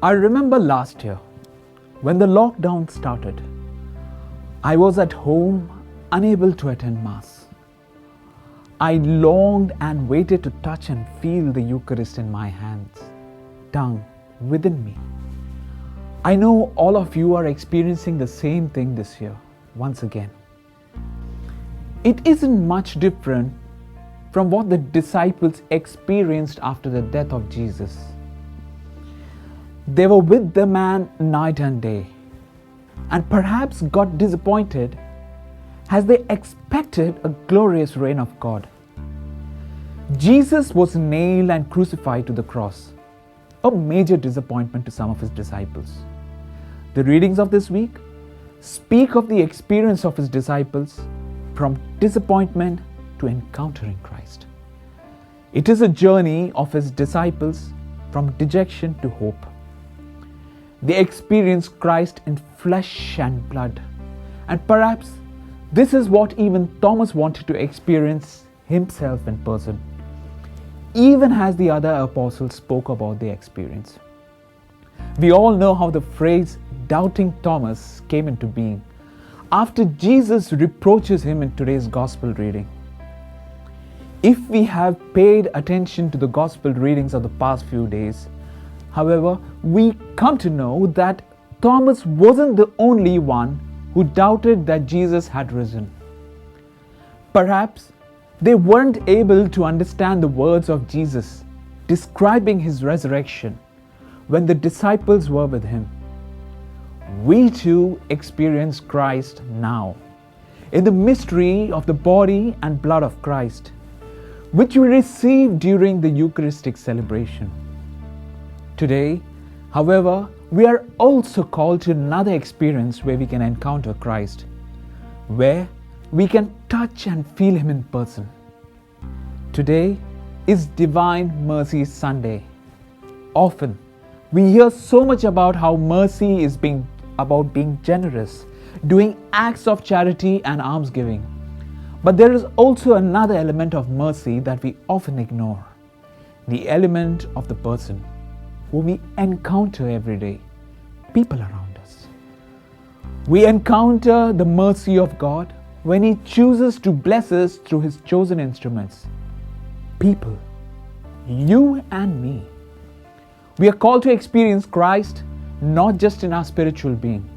I remember last year when the lockdown started. I was at home, unable to attend Mass. I longed and waited to touch and feel the Eucharist in my hands, tongue, within me. I know all of you are experiencing the same thing this year, once again. It isn't much different from what the disciples experienced after the death of Jesus. They were with the man night and day, and perhaps got disappointed as they expected a glorious reign of God. Jesus was nailed and crucified to the cross, a major disappointment to some of his disciples. The readings of this week speak of the experience of his disciples from disappointment to encountering Christ. It is a journey of his disciples from dejection to hope. They experienced Christ in flesh and blood, and perhaps this is what even Thomas wanted to experience himself in person, even as the other apostles spoke about their experience. We all know how the phrase doubting Thomas came into being after Jesus reproaches him in today's gospel reading. If we have paid attention to the gospel readings of the past few days, however, we come to know that Thomas wasn't the only one who doubted that Jesus had risen. Perhaps they weren't able to understand the words of Jesus describing his resurrection when the disciples were with him. We too experience Christ now in the mystery of the body and blood of Christ, which we receive during the Eucharistic celebration. Today, however, we are also called to another experience where we can encounter Christ, where we can touch and feel him in person. Today is Divine Mercy Sunday. Often, we hear so much about how mercy is about being generous, doing acts of charity and almsgiving. But there is also another element of mercy that we often ignore, the element of the person whom we encounter every day, people around us. We encounter the mercy of God when he chooses to bless us through his chosen instruments, people, you and me. We are called to experience Christ not just in our spiritual being,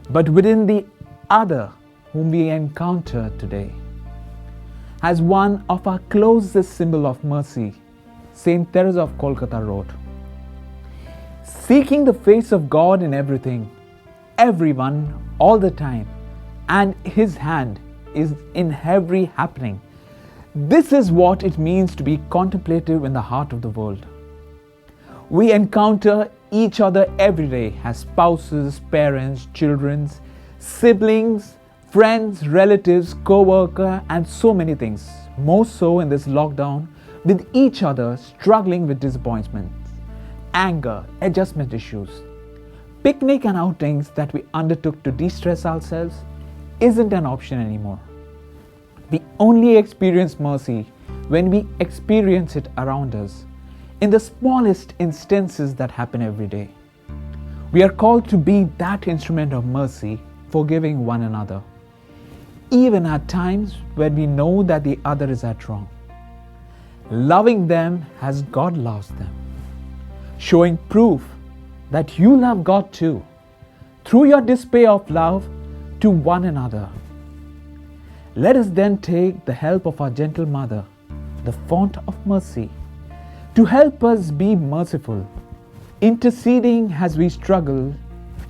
but within the other whom we encounter today. As one of our closest symbol of mercy, Saint Teresa of Calcutta wrote, "Seeking the face of God in everything, everyone, all the time, and his hand is in every happening. This is what it means to be contemplative in the heart of the world." We encounter each other every day as spouses, parents, children, siblings, friends, relatives, co-worker, and so many things. More so in this lockdown, with each other struggling with disappointments, anger, adjustment issues. Picnic and outings that we undertook to de-stress ourselves isn't an option anymore. We only experience mercy when we experience it around us, in the smallest instances that happen every day. We are called to be that instrument of mercy, forgiving one another, even at times when we know that the other is at wrong. Loving them as God loves them, showing proof that you love God too, through your display of love to one another. Let us then take the help of our gentle mother, the font of mercy, to help us be merciful, interceding as we struggle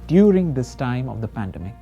during this time of the pandemic.